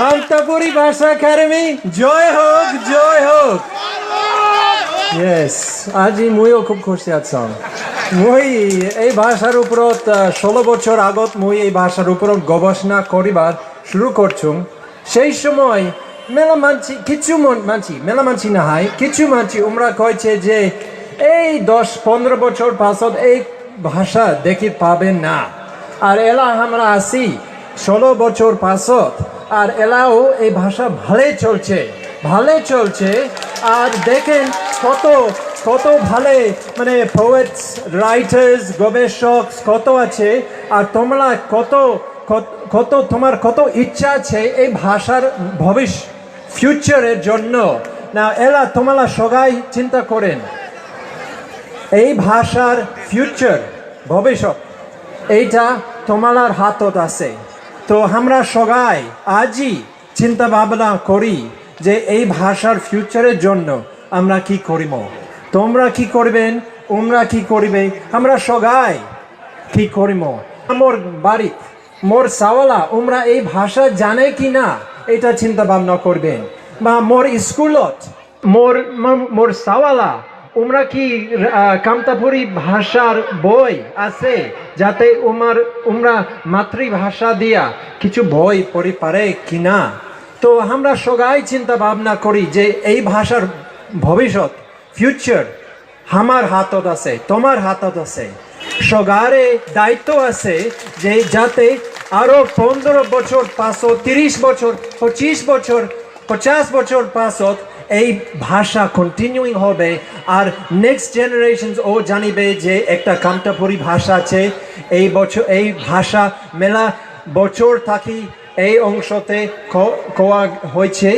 কামতাপুরি ভাষা একাডেমি জয় হোক জয় হোক। ইয়েস, আজি মইও খুব খুশি আছাম। মই এই ভাষার উপরত 16 বছর আগত মই এই ভাষার উপরত গবেষণা করিবার শুরু করছুম। সেই সময় মেলা মানছি না হয় কিছু মানছি উমরা কইছে যে এই 10-15 বছর পাছত এই ভাষা দেখি পাবেন না। আর এলা আমরা আসি 16 বছর পাছত আর এলাও এই ভাষা ভালোই চলছে। আর দেখেন কত কত ভালো মানে পোয়েটস, রাইটার্স, গবেষক কত আছে। আর তোমরা কত তোমার কত ইচ্ছা আছে এই ভাষার ফিউচারের জন্য। না এলা তোমরা সবাই চিন্তা করেন এই ভাষার ফিউচার ভবিষ্যৎ এইটা তোমার হাতত আছে। তো আমরা সবাই আজই চিন্তা ভাবনা করি যে এই ভাষার ফিউচারের জন্য আমরা কি করিব। তোমরা কি করবেন, তোমরা কি করবে, আমরা সবাই কি করিব। মোর বাড়ি মোর সাওয়ালা ওমরা এই ভাষা জানে কি না এটা চিন্তা ভাবনা করবেন। বা মোর স্কুলত মোর সাওয়ালা ওমরা কি কামতাপুরি ভাষার বই আছে যাতে ওমরা মাতৃভাষা দিয়া কিছু বই পড়ি পারে কিনা। তো আমরা সবাই চিন্তা ভাবনা করি যে এই ভাষার ভবিষ্যৎ ফিউচার আমার হাতত আছে, তোমার হাতত আছে। সগারে দায়িত্ব আছে যে যাতে আরো 15 বছর পাছত, 30 বছর, 25 বছর, 50 বছর পাছত এই ভাষা কন্টিনিউইং হবে। আর নেক্সট জেনারেশন ও জানিবে যে একটা কামতাপুরি ভাষা আছে। এই ভাষা মেলা বছর থাকি এই অংশতে কোয়া হয়েছে।